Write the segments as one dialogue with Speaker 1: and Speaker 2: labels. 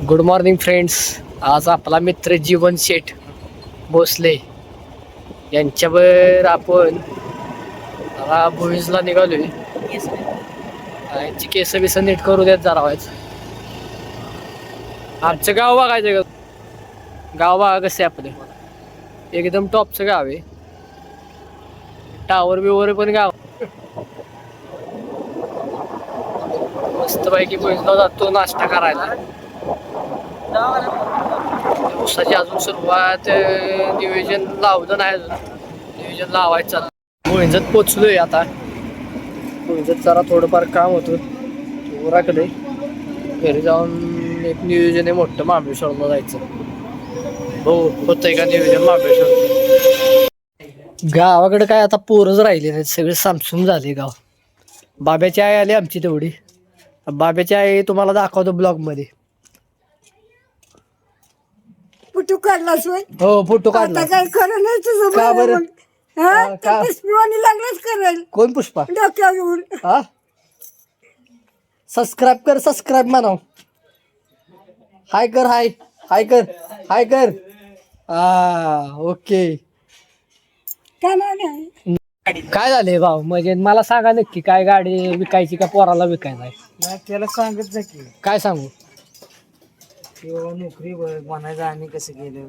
Speaker 1: Good morning friends. आज आपला मित्र जीवन शेठ भोसले यांच्यावर आपण भुईजला निघालोय. यांची केस बिस नीट करू देत जरा व्हायचं. आमचं गाव बघायचं का? गाव बघा कसे आपले एकदम टॉपचं गाव आहे. टावर बिवर पण गाव मस्तपैकी भुईजला जातो नाश्ता करायला. दिवसाची अजून सुरुवात नियोजन लावलं नाही. अजून नियोजन लावायचं चाललं. भुईंजत पोचलोय आता. भुईंजत जरा थोडंफार काम होतं उराकडे. घरी जाऊन एक नियोजन आहे मोठं महाबळेश्वरला जायचं. हो होतंय का नियोजन महाबळेश्वर? गावाकडे काय आता पोरच राहिले नाहीत, सगळे सामसूम झाले गाव. बाब्याची आई आली आमची तेवढी. बाब्याची आई तुम्हाला दाखवतो ब्लॉग मध्ये.
Speaker 2: फोटो काढलास होय?
Speaker 1: हो फोटो काढला.
Speaker 2: आता काय खरं नाही तुझं.
Speaker 1: का बरं?
Speaker 2: मग. हा?
Speaker 1: का?
Speaker 2: त्या पुष्पवाणी लागलाच करेल
Speaker 1: कोण पुष्पा?
Speaker 2: डोक्यावर घेऊन.
Speaker 1: हा सबस्क्राईब कर, सबस्क्राईब म्हणाव. हाय कर, हाय हाय कर, हाय कर. हा ओके.
Speaker 2: काय नाही
Speaker 1: काय झाले भाऊ? म्हणजे मला सांगा नक्की, काय गाडी विकायची का पोराला विकायला आहे?
Speaker 3: नाही त्याला सांगत जा की
Speaker 1: काय सांगू?
Speaker 3: किंवा नोकरी म्हणायचं आणि कसं गेलं.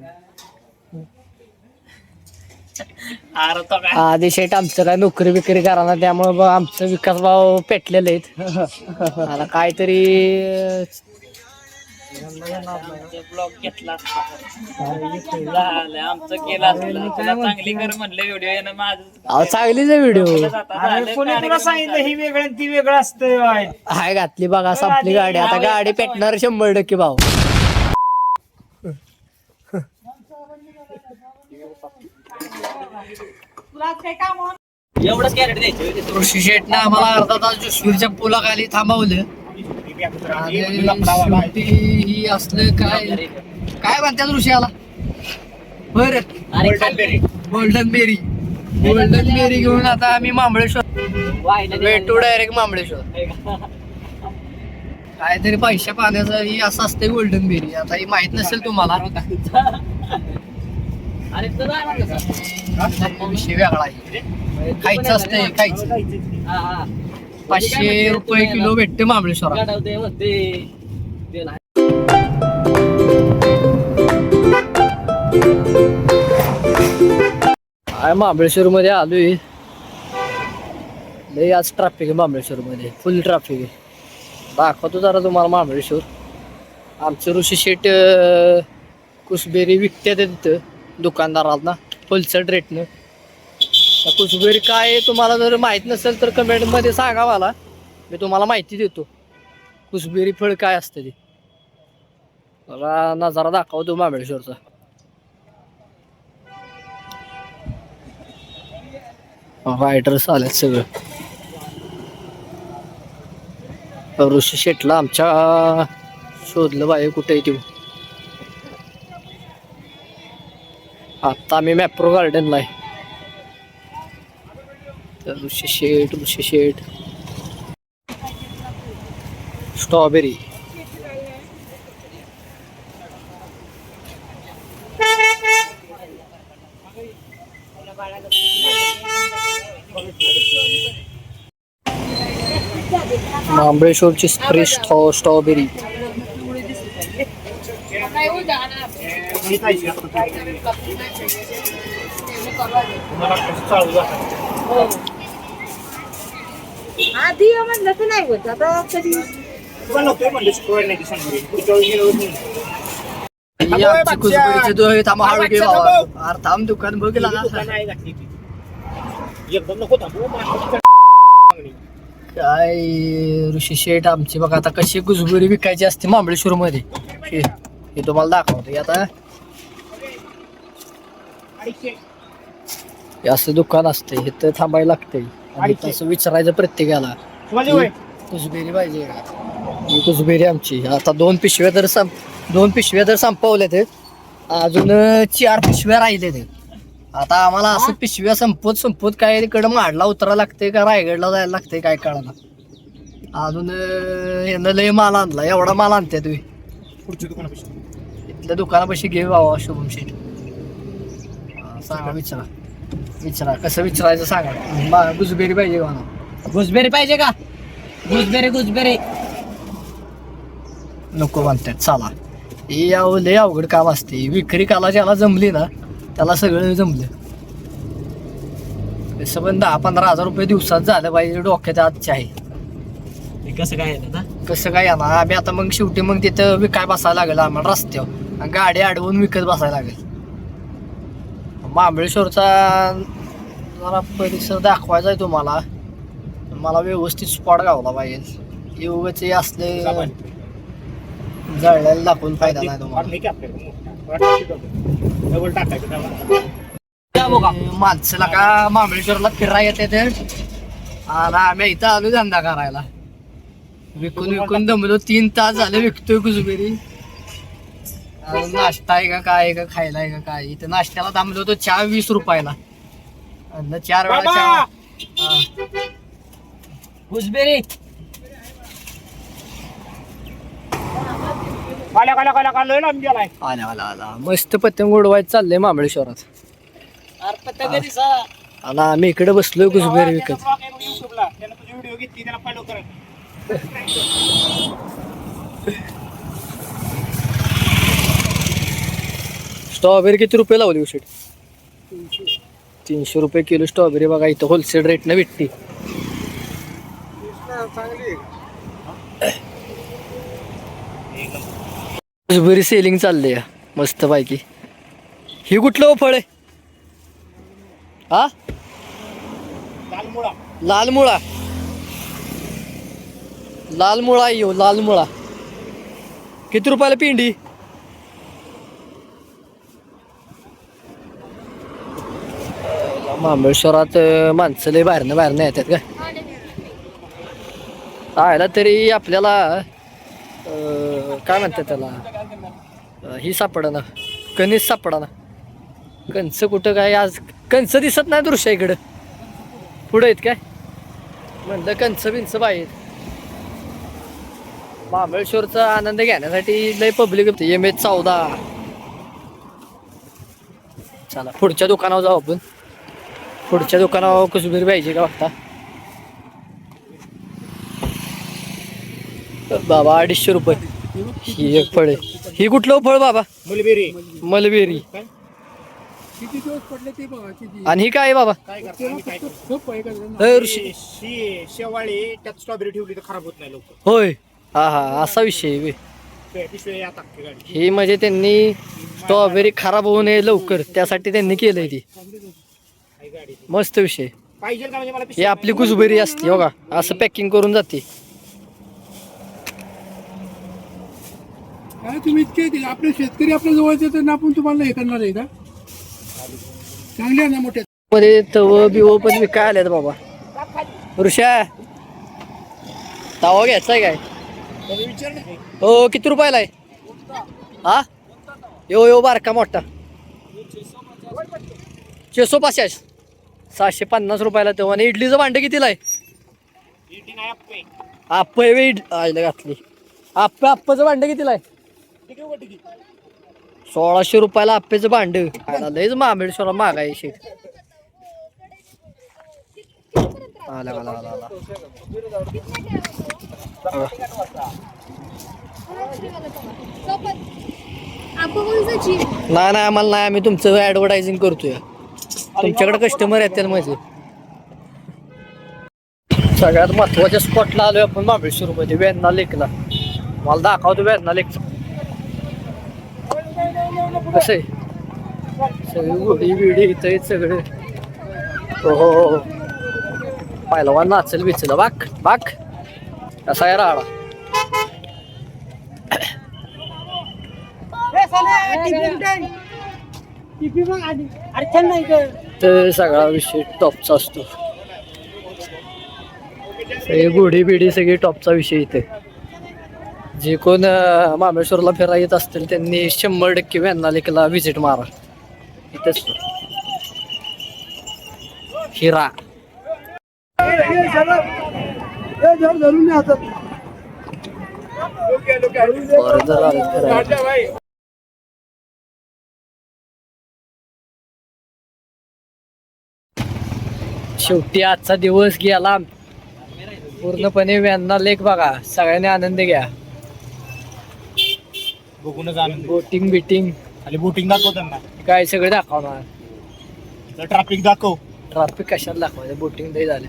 Speaker 1: आधी शेट आमचं काय नोकरी बिकरी करा, त्यामुळे आमचं विकास भाव पेटलेले आहेत. आता काहीतरी
Speaker 4: ब्लॉग घेतला आमचं केला चांगली कर म्हणलं व्हिडिओ माझं
Speaker 1: चांगलीच आहे व्हिडिओ.
Speaker 3: कोणी तुला सांगितलं ही वेगळं आणि ती वेगळं असतं.
Speaker 1: हाय घातली बघा संपली गाडी. आता गाडी पेटणार 100% भाऊ.
Speaker 4: एवढंच कॅरेट द्यायचं.
Speaker 1: ऋषी शेटनं आम्हाला अर्धा तास जोशवीरच्या पुलाखाली थांबवलं. शेवटी ही असलं काय काय म्हणतात ऋषीला? बर गोल्डन बेरी. गोल्डन बेरी घेऊन आता आम्ही महाबळेश्वर भेटू डायरेक्ट महाबळेश्वर. काहीतरी पैशा पाण्याचं ही असं असते गोल्डन बेरी. आता ही माहित नसेल तुम्हाला. विषय वेगळा आहे. खायचं असतंय खायचं. 500 रुपये किलो भेटते महाबळेश्वर. महाबळेश्वर मध्ये आलोय. लय आज ट्रॅफिक आहे महाबळेश्वर मध्ये, फुल ट्रॅफिक आहे. दाखवतो जरा तुम्हाला महाबळेश्वर. आमचं ऋषी शेट कुसबेरी विकते तिथं दुकानदाराला होलसेल रेटनं. कुसबेरी काय तुम्हाला जर माहित नसेल तर कमेंट मध्ये सांगा मला, मी तुम्हाला माहिती देतो. कुसबेरी फळ काय असतं ते. मला नजारा दाखवतो महाबळेश्वरचा. रायडर्स आलेत सगळं. ऋषी शेटला आमच्या शोधलं बाई कुठे आहे. आता आम्ही मॅप्रो गार्डनला आहे. तर ऋषी शेट स्ट्रॉबेरी. महाबळेश्वरची फ्रेश स्ट्रॉबेरी.
Speaker 2: आधी म्हणलं तर नाही होत. आता कधी
Speaker 1: थांब दुकान बघितला काय. ऋषी शेठ आमची बघा आता कशी गुजबुरी विकायची असते महाबळेश्वर मध्ये हे तुम्हाला दाखवतो. आता असं दुकान असते, हे तर थांबायला लागतंय आणि तसं विचारायचं प्रत्येकाला कुसबेरी पाहिजे का. ही कुसबेरी आमची. आता 2 पिशव्या तर संपवल्या ते. अजून 4 पिशव्या राहिले ते. आता आम्हाला असं पिशव्या संपत काय तिकडं माडला उतरा लागते का रायगडला जायला लागते काय कळायला. अजून यानं लय माल आणला. एवढा माल आणते तुम्ही
Speaker 5: पुढच्या दुकानापाशी
Speaker 1: इथल्या दुकानापाशी घे बाबा शुभम शेठ. सांगा विचारा कसं विचारायचं सांगा. गुजबेरी पाहिजे का म्हणा.
Speaker 3: गुजबेरी पाहिजे का? गुजबेरी
Speaker 1: नको म्हणतात. चला हे लय अवघड काम असते. विक्री काला ज्याला जमली ना त्याला सगळं जमलं. तसं पण 10-15 हजार रुपये दिवसात झालं पाहिजे डोक्यात आजचे आहे.
Speaker 3: कसं काय आहे ना?
Speaker 1: कसं काय येणार आम्ही आता. मग शेवटी मग तिथं विकाय बसायला लागेल आम्हाला रस्त्यावर. आणि गाडी अडवून विकत बसायला लागेल. महाबळेश्वरचा जरा परिसर दाखवायचा आहे तुम्हाला. मला व्यवस्थित स्पॉट गावला पाहिजे. उगाच हे असले जळल्याला दाखवून फायदा नाही तुम्हाला. माणसाला का महाबळेश्वरला फिरायला येते आणि आम्ही इथं आलो धंदा करायला. विकून दमलो. 3 तास झाले विकतोय गुजबेरी. नाश्ता आहे का काय आहे का खायला आहे का काय. इथं नाश्त्याला थांबलो होतो. चहा 20 रुपयाला. 4 वेळा चहा.
Speaker 3: गुजबेरी
Speaker 1: आला मस्त पतंग उडवायचं चाललंय महाबळेश्वरात. आणि आम्ही इकडे बसलोय गुजबेरी विकत.
Speaker 5: व्हिडिओ घेतली त्याला फॉलो करा.
Speaker 1: स्ट्रॉबेरी किती रुपये लावली उशीट? 300 रुपये किलो स्ट्रॉबेरी बघा. इथं होलसेल रेटनं भेटते. गुजबेरी सेलिंग चालली आहे मस्त पैकी. ही कुठलं फळ आहे? हा लाल मुळा येऊ. लाल मुळा किती रुपयाला पिंडी? महाबळेश्वरात माणसं लय बाहेरनं येतात का आयला. तरी आपल्याला काय म्हणतात त्याला ही सापडा ना. कणीस सापडा ना. कणस कुठं काय आज कणस दिसत नाही दृश्य इकडं. पुढे आहेत काय म्हणलं कणस बिंच बाहेर. महाबळेश्वरचा आनंद घेण्यासाठी लय पब्लिक होते. MH14. चला पुढच्या दुकानावर जाऊ आपण. पुढच्या दुकानावर गुजबेरी पाहिजे का बघता. बाबा 250 रुपये ही एक फळ आहे. ही कुठलं फळ बाबा? मलबेरी. आणि ही काय आहे बाबा?
Speaker 5: शेवाळी त्यात स्ट्रॉबेरी ठेवली तर खराब होत नाही लवकर.
Speaker 1: होय. हा असा विषय आहे. ही म्हणजे त्यांनी स्ट्रॉबेरी खराब होऊ नये लवकर त्यासाठी त्यांनी केलंय. ती मस्त विषय. ही आपली गुजबेरी असते हो का. असं पॅकिंग करून जाते.
Speaker 6: तुम्ही इतके आपले शेतकरी आपल्या जवळचे तर आपण तुम्हाला हे करणार आहे का? चांगले ना मोठे
Speaker 1: मध्ये तव बिव पण विकाय आल्यात बाबा. ऋषा तवा घ्यायचाय काय? हो किती रुपयाला आहे? हा यो बारका मोठा 650 750 रुपयाला. तेव्हा आणि इडलीचं भांडं कितीला आहे? आप्प आयला घातली. आप्पाचं भांडं कितीला आहे? 1600 रुपयाला आप्पेचं भांड. लयच महाबळेश्वरा मागाय शेट. आला नाही आम्हाला नाही. आम्ही तुमचं ऍडव्हर्टायझिंग करतोय. तुमच्याकडे कस्टमर येतील म्हणजे. सगळ्यात महत्वाच्या स्पॉटला आलोय आपण महाबळेश्वर मध्ये. वेण्णा लेकला. मला दाखवतो वेण्णा लेक कसं आहे. सगळी घोडी बिडी इथं सगळे. हो पाहिलं नाचल बिचल. बाक कसा आहे राहडा. तर सगळा विषय टॉपचा असतो. सगळी घोडी बिडी सगळी टॉपचा विषय इथे. जे कोण महाबळेश्वरला फिरायला येत असतील त्यांनी 100% वेण्णा लेकला व्हिजिट मारा. इथेच हिरा. बरं जर आलं खरं. शेवटी आजचा दिवस गेला पूर्णपणे व्यांना लेक बघा. सगळ्यांनी आनंद घ्या.
Speaker 5: बघूनच आनंद.
Speaker 1: बोटिंग बिटिंग
Speaker 5: आणि बोटिंग दाखव त्यांना.
Speaker 1: काय सगळे दाखवणार.
Speaker 5: ट्रॅफिक दाखव.
Speaker 1: ट्रॅफिक कशाला दाखवायचं. बोटिंग नाही झालं.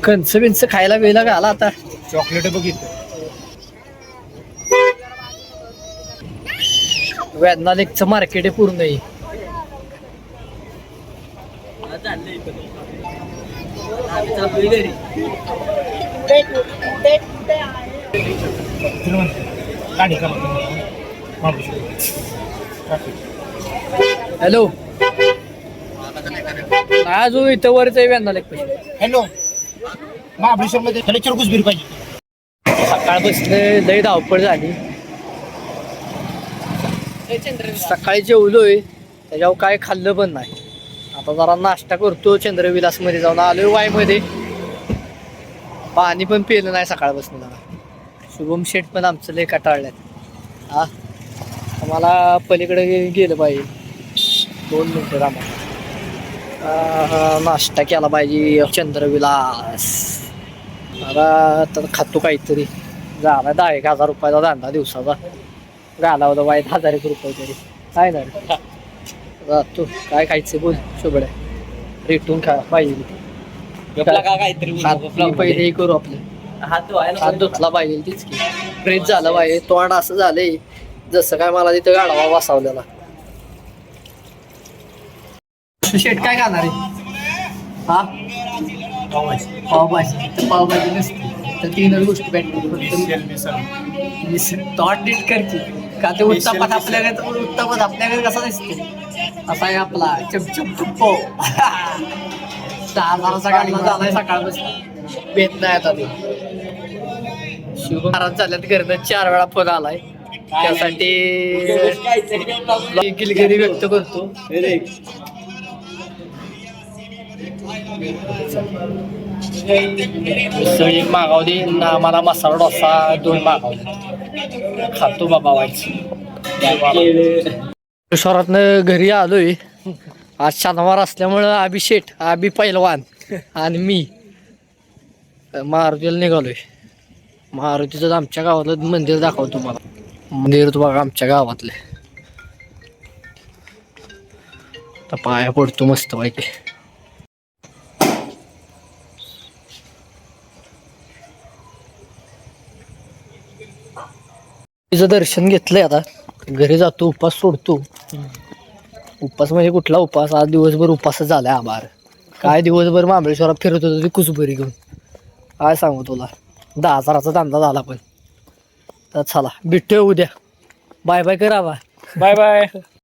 Speaker 1: कणस बिंच खायला वेळेला घाला आता.
Speaker 5: चॉकलेट बघितलं.
Speaker 1: व्यांना लेकचं मार्केट आहे पूर्ण आहे.
Speaker 5: गाडी करा.
Speaker 1: हॅलो अजून इथं वरच आहे व्यांना लेक.
Speaker 5: हॅलो महाबळेश्वर मध्ये त्याला चिरकुस बिर पाहिजे.
Speaker 1: सकाळ बसले लय धावपळ झाली. सकाळी जेवलोय त्याच्यावर काय खाल्लं पण नाही. आता जरा नाश्ता करतो चंद्रविलास मध्ये जाऊन. आलोय वाय मध्ये. पाणी पण पिलं नाही सकाळपासून. शुभम शेठ पण आमचं लय कटाळल्यात. हा आम्हाला पलीकडे गेलं पाहिजे. 2 मिनिटं आम्हाला नाश्ता केला पाहिजे. चंद्रविलास आता तर खातो काहीतरी. झाला 10,000 रुपयाचा धंदा दिवसाचा. घाला होता वाईट 1000 रुपये तरी काय ना. तू काय खायचं बोल शुभड्या. रेटून खा पाहिजे. पहिले हे करू आपलं. हात धुतला पाहिजे. तीच की फ्रेश झालं पाहिजे. तोंड असं झालंय जसं काय मला तिथं गाडवा वासावलेला. शेट काय खाणार आहे. हा पावभाजी. तर पावभाजी नसते तर 3 गोष्टी भेटते. तोंड नीट कर की. का ते उत्तापात आपल्याकडे कसा दिसते असा आहे आपला चमचम टुप्पो. 10,000चा गाडला झालाय सकाळपासून. भेट नाही आता ते. शिव महाराज झाल्यात घरनं 4 वेळा फोन आलाय. त्यासाठी दिलगिरी व्यक्त करतो. एक मागवली आम्हाला मसाला डोसा 2 मागवले. खातो बाबा व्हायचं. शहरातनं घरी आलोय. आज शनिवार असल्यामुळं अभिषेक पैलवान आणि मी मारुतीला निघालोय. मारुतीचं आमच्या गावातलं मंदिर दाखवतो तुम्हाला. मंदिर तो बघा आमच्या गावातले. आता पाया पडतो मस्त पैकी. तिचं दर्शन घेतलंय. आता घरी जातो. उपास सोडतो. उपास म्हणजे कुठला उपास. आज दिवसभर उपास झालाय आभार. काय दिवसभर महाबळेश्वरात फिरत होतो ती कुसबरी घेऊन. काय सांगू तुला. 10,000चा धंदा झाला पण. तर चला भेटूया उद्या. बाय बाय करा.
Speaker 4: Bye bye.